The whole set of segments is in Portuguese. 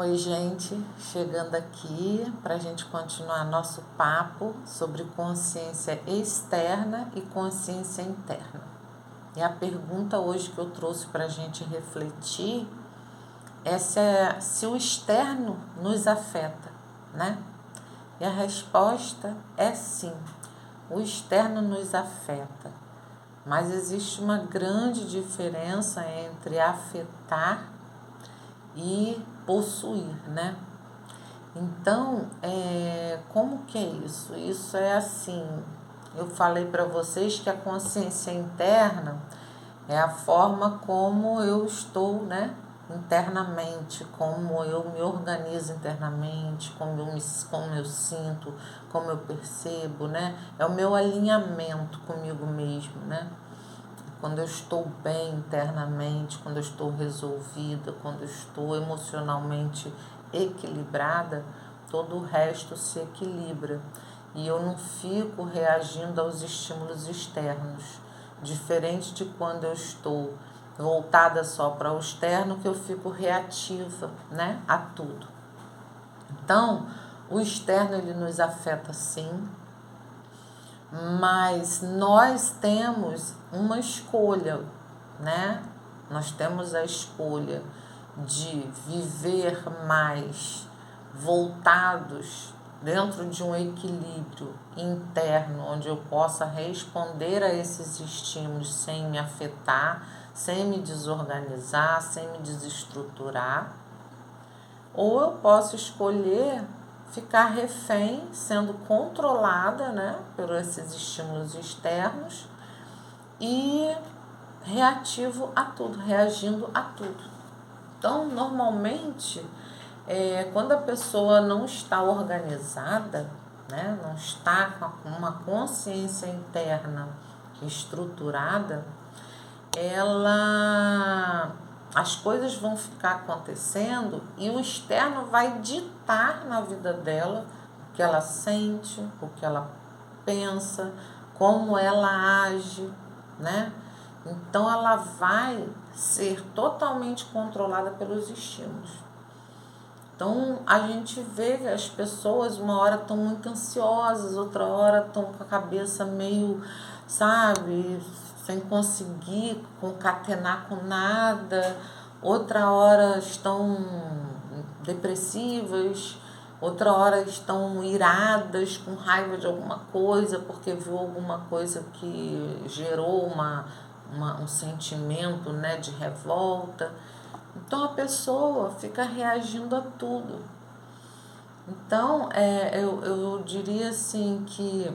Oi, gente, chegando aqui para a gente continuar nosso papo sobre consciência externa e consciência interna. E a pergunta hoje que eu trouxe para a gente refletir é se o externo nos afeta, né? E a resposta é sim, o externo nos afeta, mas existe uma grande diferença entre afetar e possuir, né? Então, como que é isso? Isso é assim, eu falei para vocês que a consciência interna é a forma como eu estou, né, internamente, como eu me organizo internamente, como eu sinto, como eu percebo, né? É o meu alinhamento comigo mesmo, né? Quando eu estou bem internamente, quando eu estou resolvida, quando eu estou emocionalmente equilibrada, todo o resto se equilibra. E eu não fico reagindo aos estímulos externos. Diferente de quando eu estou voltada só para o externo, que eu fico reativa, né, a tudo. Então, o externo ele nos afeta sim, mas nós temos uma escolha, né? Nós temos a escolha de viver mais voltados dentro de um equilíbrio interno, onde eu possa responder a esses estímulos sem me afetar, sem me desorganizar, sem me desestruturar, ou eu posso escolher ficar refém, sendo controlada, né, por esses estímulos externos e reativo a tudo, reagindo a tudo. Então, normalmente, quando a pessoa não está organizada, né, não está com uma consciência interna estruturada, as coisas vão ficar acontecendo e o externo vai ditar na vida dela o que ela sente, o que ela pensa, como ela age, né? Então ela vai ser totalmente controlada pelos estímulos. Então a gente vê que as pessoas uma hora estão muito ansiosas, outra hora estão com a cabeça meio, sabe, sem conseguir concatenar com nada, outra hora estão depressivas, outra hora estão iradas, com raiva de alguma coisa, porque viu alguma coisa que gerou um sentimento, né, de revolta. Então a pessoa fica reagindo a tudo. Então eu diria assim que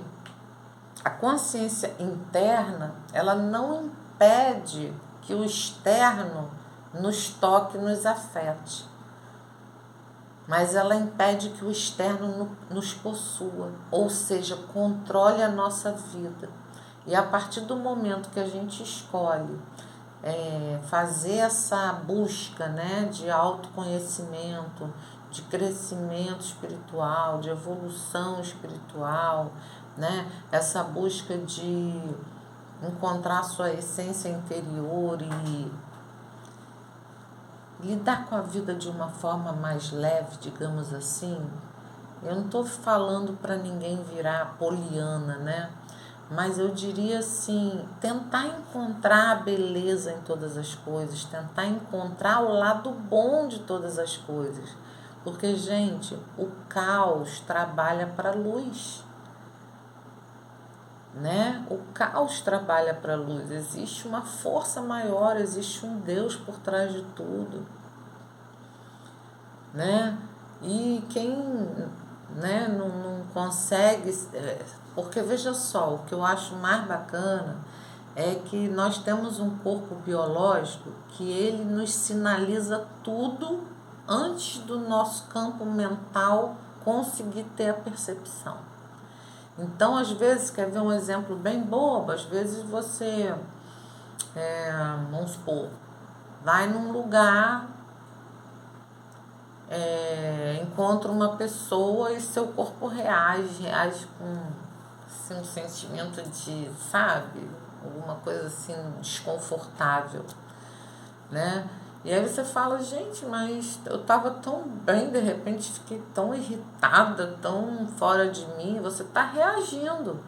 a consciência interna, ela não impede que o externo nos toque, nos afete. Mas ela impede que o externo nos possua, ou seja, controle a nossa vida. E a partir do momento que a gente escolhe fazer essa busca, né, de autoconhecimento, de crescimento espiritual, de evolução espiritual, né, essa busca de encontrar sua essência interior e lidar com a vida de uma forma mais leve, digamos assim. Eu não estou falando para ninguém virar poliana, né? Mas eu diria assim, tentar encontrar a beleza em todas as coisas, tentar encontrar o lado bom de todas as coisas. Porque, gente, o caos trabalha para a luz, né? O caos trabalha para a luz. Existe uma força maior, existe um Deus por trás de tudo, né? E quem, né, não consegue, porque veja só, o que eu acho mais bacana é que nós temos um corpo biológico que ele nos sinaliza tudo antes do nosso campo mental conseguir ter a percepção. Então, às vezes, quer ver um exemplo bem bobo, às vezes você, vamos supor, vai num lugar, encontra uma pessoa e seu corpo reage com assim, um sentimento de, sabe, alguma coisa assim desconfortável, né? E aí você fala, gente, mas eu estava tão bem, de repente fiquei tão irritada, tão fora de mim. Você está reagindo.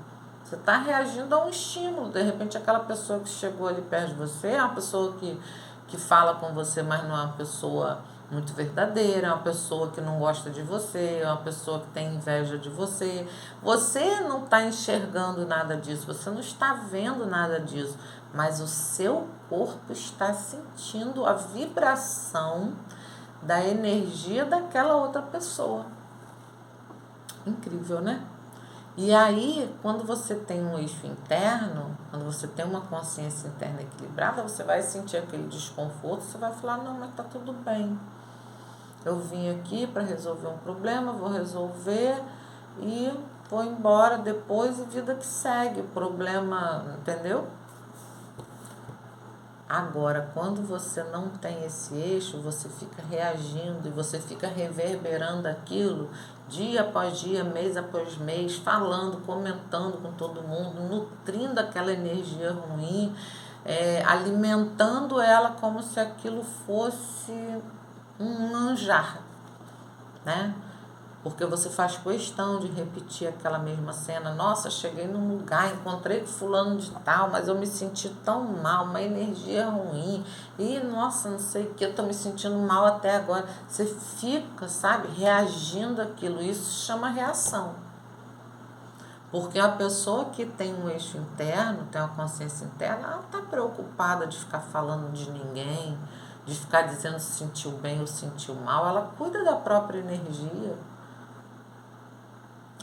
Você está reagindo a um estímulo. De repente aquela pessoa que chegou ali perto de você é uma pessoa que fala com você, mas não é uma pessoa muito verdadeira, é uma pessoa que não gosta de você, é uma pessoa que tem inveja de você. Você não está enxergando nada disso, você não está vendo nada disso, mas o seu corpo está sentindo a vibração da energia daquela outra pessoa. Incrível, né? E aí, quando você tem um eixo interno, quando você tem uma consciência interna equilibrada, você vai sentir aquele desconforto, você vai falar, não, mas tá tudo bem. Eu vim aqui para resolver um problema, vou resolver e vou embora depois e vida que segue. O problema, entendeu? Agora, quando você não tem esse eixo, você fica reagindo e você fica reverberando aquilo dia após dia, mês após mês, falando, comentando com todo mundo, nutrindo aquela energia ruim, alimentando ela como se aquilo fosse um manjar, né? Porque você faz questão de repetir aquela mesma cena. Nossa, cheguei num lugar, encontrei com fulano de tal, mas eu me senti tão mal, uma energia ruim. E, nossa, não sei o que, eu tô me sentindo mal até agora. Você fica, sabe, reagindo àquilo. Isso chama reação. Porque a pessoa que tem um eixo interno, tem uma consciência interna, ela não tá preocupada de ficar falando de ninguém, de ficar dizendo se sentiu bem ou sentiu mal. Ela cuida da própria energia.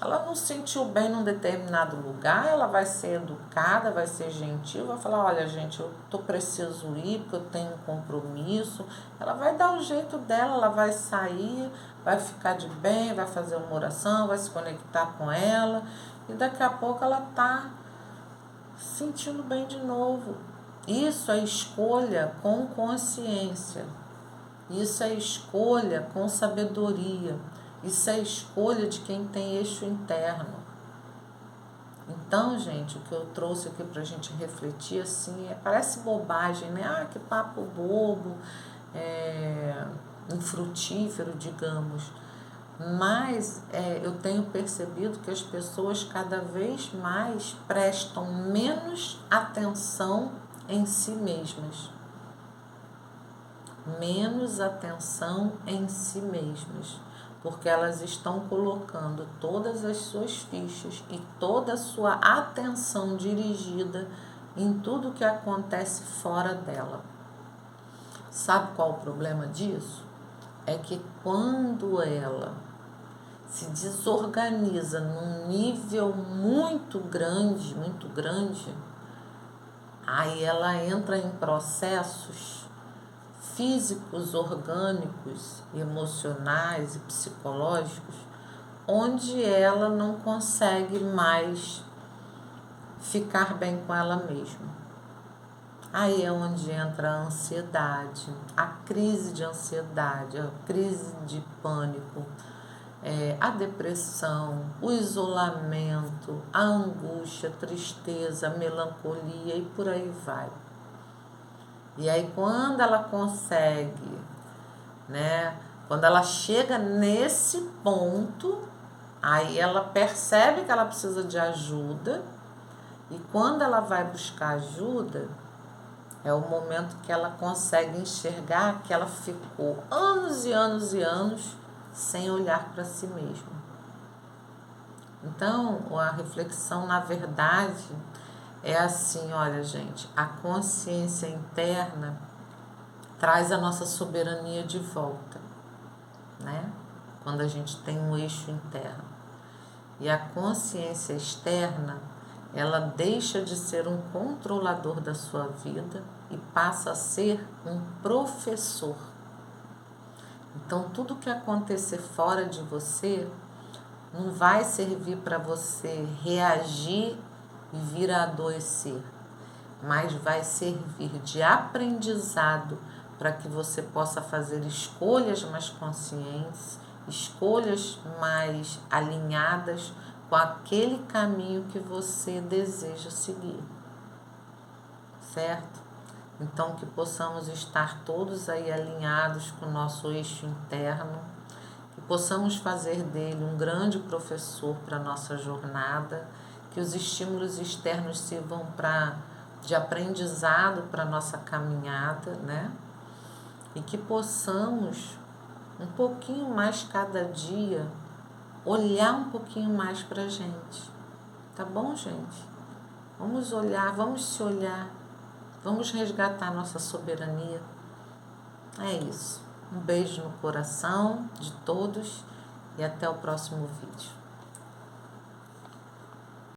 Ela não se sentiu bem num determinado lugar, ela vai ser educada, vai ser gentil, vai falar, olha gente, eu preciso ir porque eu tenho um compromisso. Ela vai dar o jeito dela, ela vai sair, vai ficar de bem, vai fazer uma oração, vai se conectar com ela e daqui a pouco ela tá se sentindo bem de novo. Isso é escolha com consciência, isso é escolha com sabedoria. Isso é escolha de quem tem eixo interno. Então, gente, o que eu trouxe aqui pra gente refletir, assim, parece bobagem, né? Ah, que papo bobo, infrutífero, digamos. Mas eu tenho percebido que as pessoas cada vez mais prestam menos atenção em si mesmas. Menos atenção em si mesmas. Porque elas estão colocando todas as suas fichas e toda a sua atenção dirigida em tudo que acontece fora dela. Sabe qual o problema disso? É que quando ela se desorganiza num nível muito grande, aí ela entra em processos físicos, orgânicos, emocionais e psicológicos, onde ela não consegue mais ficar bem com ela mesma. Aí é onde entra a ansiedade, a crise de ansiedade, a crise de pânico, a depressão, o isolamento, a angústia, a tristeza, a melancolia e por aí vai. E aí quando ela consegue, né, quando ela chega nesse ponto, aí ela percebe que ela precisa de ajuda e quando ela vai buscar ajuda, é o momento que ela consegue enxergar que ela ficou anos e anos e anos sem olhar para si mesma. Então, a reflexão, na verdade, é assim, olha gente, a consciência interna traz a nossa soberania de volta, né? Quando a gente tem um eixo interno. E a consciência externa, ela deixa de ser um controlador da sua vida e passa a ser um professor. Então, tudo que acontecer fora de você não vai servir para você reagir e vir a adoecer, mas vai servir de aprendizado para que você possa fazer escolhas mais conscientes, escolhas mais alinhadas com aquele caminho que você deseja seguir, certo? Então, que possamos estar todos aí alinhados com o nosso eixo interno, que possamos fazer dele um grande professor para a nossa jornada, que os estímulos externos sirvam de aprendizado para a nossa caminhada, né? E que possamos, um pouquinho mais cada dia, olhar um pouquinho mais para a gente. Tá bom, gente? Vamos olhar, vamos se olhar, vamos resgatar nossa soberania. É isso. Um beijo no coração de todos e até o próximo vídeo.